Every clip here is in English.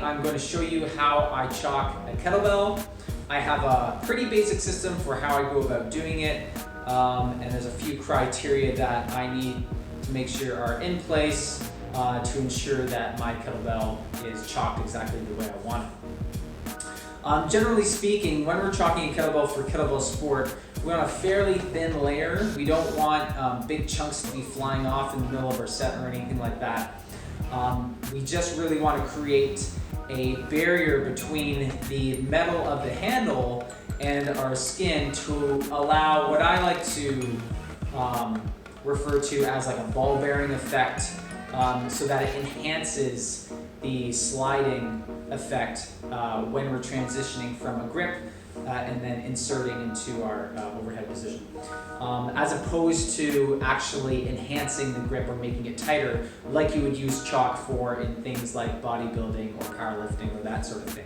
I'm going to show you how I chalk a kettlebell. I have a pretty basic system for how I go about doing it, and there's a few criteria that I need to make sure are in place to ensure that my kettlebell is chalked exactly the way I want it. Generally speaking, when we're chalking a kettlebell for kettlebell sport, we want a fairly thin layer. We don't want big chunks to be flying off in the middle of our set or anything like that. We just really want to create a barrier between the metal of the handle and our skin to allow what I like to refer to as like a ball bearing effect, so that it enhances the sliding effect when we're transitioning from a grip and then inserting into our overhead position, as opposed to actually enhancing the grip or making it tighter like you would use chalk for in things like bodybuilding or powerlifting or that sort of thing.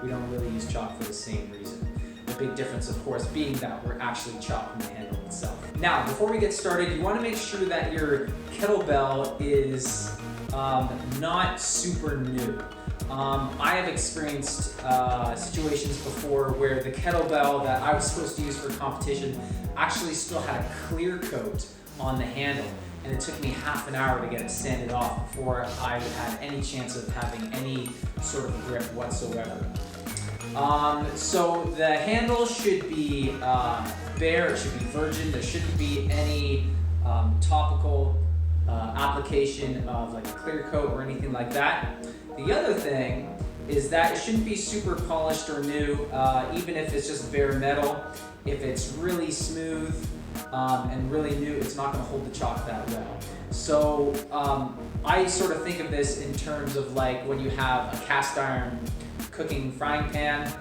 We don't really use chalk for the same reason. The big difference, of course, being that we're actually chalking the handle itself. Now, before we get started, you want to make sure that your kettlebell is not super new. I have experienced situations before where the kettlebell that I was supposed to use for competition actually still had a clear coat on the handle, and it took me half an hour to get it sanded off before I had any chance of having any sort of grip whatsoever. So the handle should be bare, it should be virgin, there shouldn't be any topical application of like a clear coat or anything like that. The other thing is that it shouldn't be super polished or new, even if it's just bare metal. If it's really smooth and really new, it's not going to hold the chalk that well. So I sort of think of this in terms of like when you have a cast iron cooking frying pan,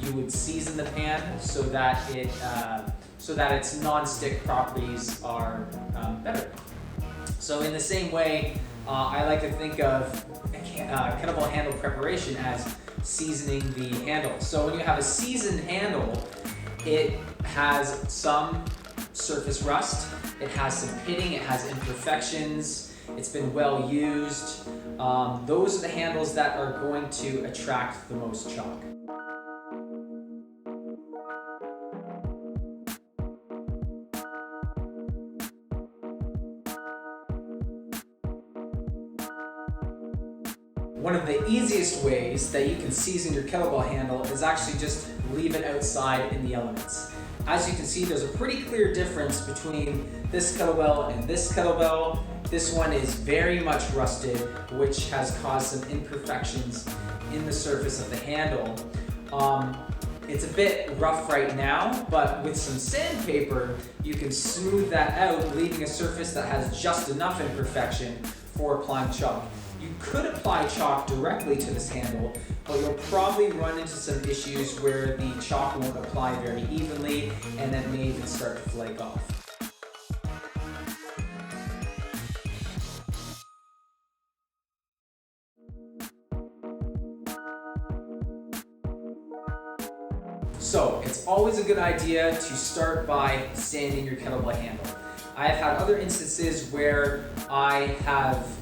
you would season the pan so that its non-stick properties are better. So in the same way, I like to think of kettlebell handle preparation as seasoning the handle. So when you have a seasoned handle, it has some surface rust, it has some pitting, it has imperfections, it's been well used. Those are the handles that are going to attract the most chalk. One of the easiest ways that you can season your kettlebell handle is actually just leave it outside in the elements. As you can see, there's a pretty clear difference between this kettlebell and this kettlebell. This one is very much rusted, which has caused some imperfections in the surface of the handle. It's a bit rough right now, but with some sandpaper, you can smooth that out, leaving a surface that has just enough imperfection for applying chalk. You could apply chalk directly to this handle, but you'll probably run into some issues where the chalk won't apply very evenly and it may even start to flake off. So it's always a good idea to start by sanding your kettlebell handle. I have had other instances where I have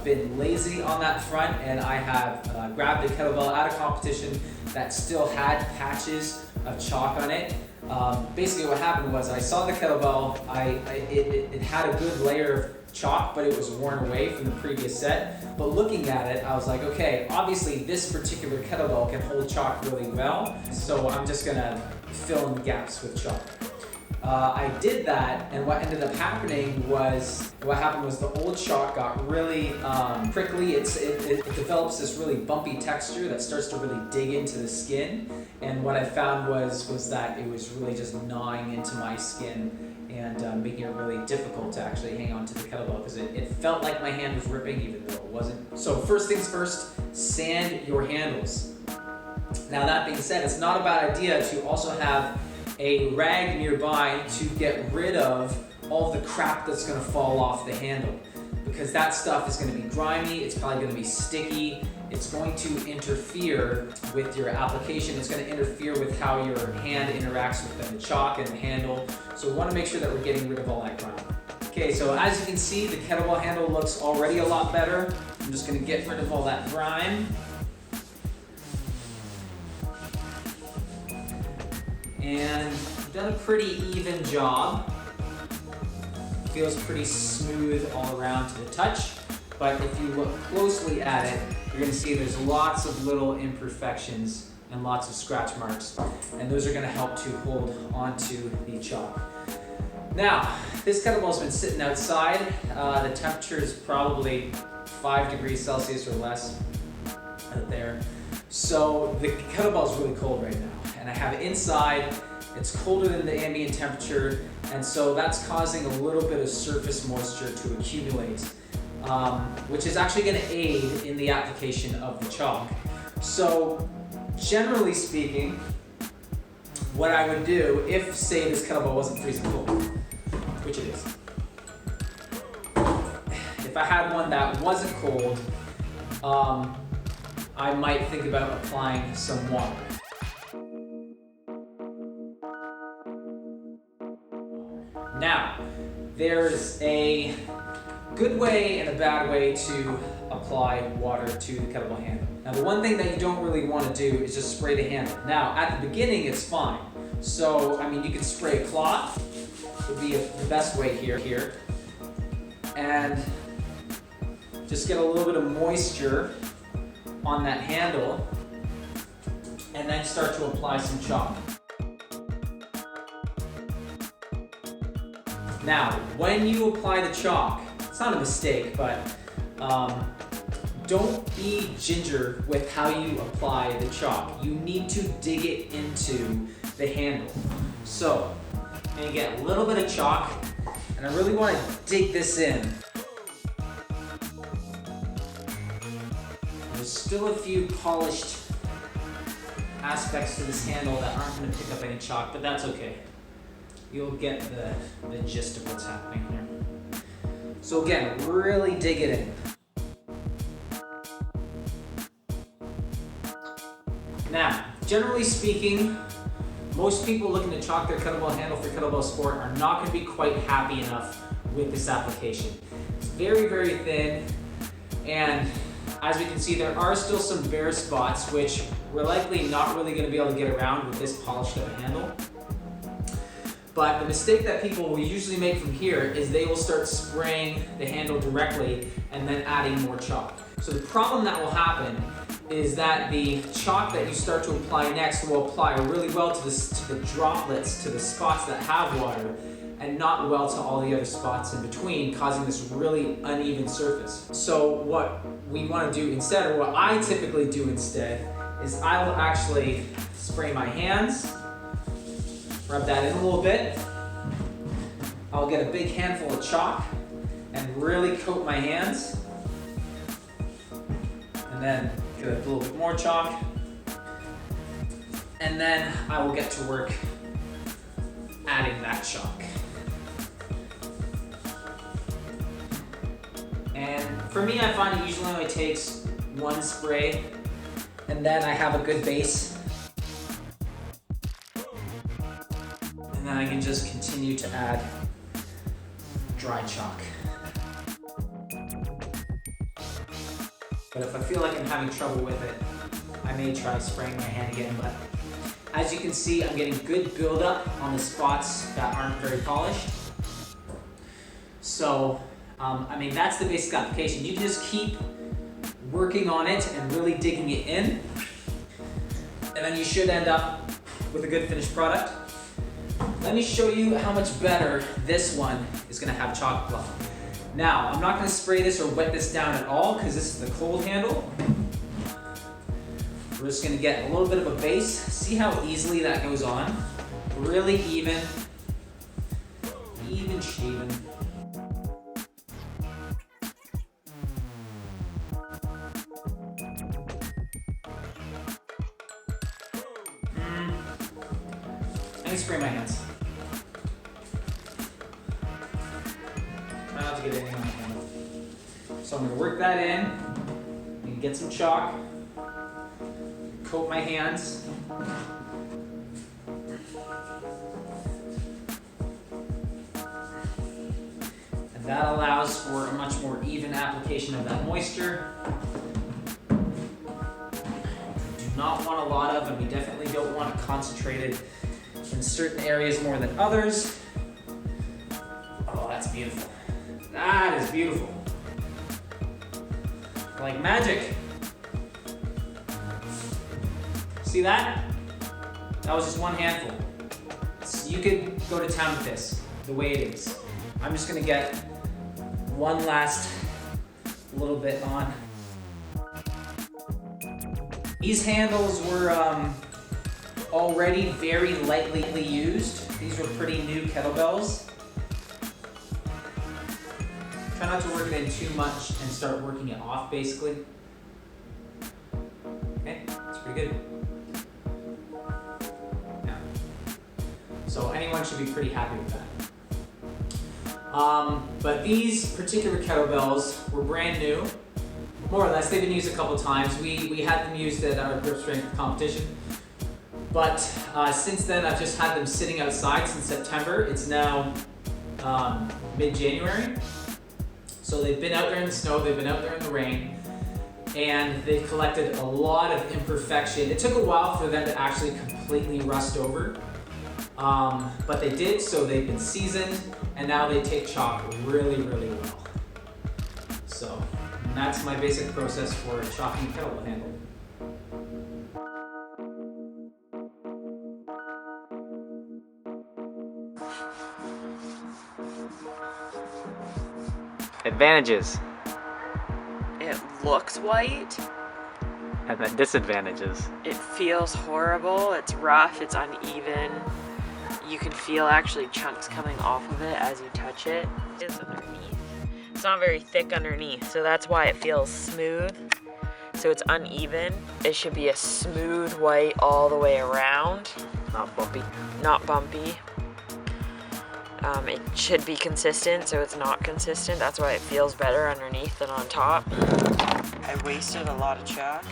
been lazy on that front and I have grabbed a kettlebell at a competition that still had patches of chalk on it. Basically what happened was I saw the kettlebell, it had a good layer of chalk, but it was worn away from the previous set. But looking at it, I was like, okay, obviously this particular kettlebell can hold chalk really well, so I'm just gonna fill in the gaps with chalk. I did that, and what ended up happening was, the old chalk got really prickly. It develops this really bumpy texture that starts to really dig into the skin. And what I found was that it was really just gnawing into my skin and making it really difficult to actually hang on to the kettlebell because it felt like my hand was ripping even though it wasn't. So first things first, sand your handles. Now that being said, it's not a bad idea to also have a rag nearby to get rid of all the crap that's going to fall off the handle, because that stuff is going to be grimy, it's probably going to be sticky, it's going to interfere with your application, it's going to interfere with how your hand interacts with the chalk and the handle, so we want to make sure that we're getting rid of all that grime. Okay, so as you can see, the kettlebell handle looks already a lot better. I'm just gonna get rid of all that grime. And I've done a pretty even job. Feels pretty smooth all around to the touch, but if you look closely at it, you're gonna see there's lots of little imperfections and lots of scratch marks, and those are gonna help to hold onto the chalk. Now, this kettlebell's been sitting outside. The temperature is probably 5 degrees Celsius or less out there. So the kettlebell's really cold right now, and I have it inside. It's colder than the ambient temperature, and so that's causing a little bit of surface moisture to accumulate, which is actually gonna aid in the application of the chalk. So generally speaking, what I would do if, say, this kettlebell wasn't freezing cold, which it is. If I had one that wasn't cold, I might think about applying some water. Now, there's a good way and a bad way to apply water to the kettlebell handle. Now, the one thing that you don't really want to do is just spray the handle. Now, at the beginning, it's fine. So, I mean, you could spray a cloth, would be the best way here. And just get a little bit of moisture on that handle, and then start to apply some chalk. Now, when you apply the chalk, it's not a mistake, but don't be ginger with how you apply the chalk. You need to dig it into the handle. So, I'm gonna get a little bit of chalk, and I really want to dig this in. There's still a few polished aspects to this handle that aren't going to pick up any chalk, but that's okay. You'll get the gist of what's happening here. So again, really dig it in. Now, generally speaking, most people looking to chalk their kettlebell handle for kettlebell sport are not going to be quite happy enough with this application. It's very, very thin, and as we can see, there are still some bare spots, which we're likely not really going to be able to get around with this polished up handle. But the mistake that people will usually make from here is they will start spraying the handle directly and then adding more chalk. So the problem that will happen is that the chalk that you start to apply next will apply really well to the droplets, to the spots that have water, and not well to all the other spots in between, causing this really uneven surface. So what we want to do instead, or what I typically do instead, is I will actually spray my hands, rub that in a little bit. I'll get a big handful of chalk and really coat my hands. And then get a little bit more chalk. And then I will get to work adding that chalk. And for me, I find it usually only takes one spray, and then I have a good base. And then I can just continue to add dry chalk. But if I feel like I'm having trouble with it, I may try spraying my hand again. But as you can see, I'm getting good buildup on the spots that aren't very polished. So, I mean, that's the basic application. You can just keep working on it and really digging it in. And then you should end up with a good finished product. Let me show you how much better this one is gonna have chalk fluff. Now, I'm not gonna spray this or wet this down at all because this is the cold handle. We're just gonna get a little bit of a base. See how easily that goes on? Really even shaven. I can spray my hands. Try not to get anything on my hand. So I'm gonna work that in and get some chalk. Coat my hands. That allows for a much more even application of that moisture. We do not want a lot of, and we definitely don't want it concentrated in certain areas more than others. Oh, that's beautiful. That is beautiful. Like magic. See that? That was just one handful. So you could go to town with this, the way it is. I'm just gonna get one last little bit on. These handles were already very lightly used. These were pretty new kettlebells. Try not to work it in too much and start working it off, basically. Okay, that's pretty good. Yeah. So anyone should be pretty happy with that. But these particular kettlebells were brand new, more or less. They've been used a couple times. We had them used at our grip strength competition. But since then, I've just had them sitting outside since September. It's now mid-January. So they've been out there in the snow, they've been out there in the rain, and they've collected a lot of imperfection. It took a while for them to actually completely rust over, but they did, so they've been seasoned, and now they take chalk really, really well. So that's my basic process for chalking a kettlebell handle. Advantages. It looks white. And then disadvantages. It feels horrible. It's rough. It's uneven. You can feel actually chunks coming off of it as you touch it. It is underneath. It's not very thick underneath, so that's why it feels smooth. So it's uneven. It should be a smooth white all the way around. Not bumpy. Not bumpy. It should be consistent, so it's not consistent. That's why it feels better underneath than on top. I wasted a lot of chalk.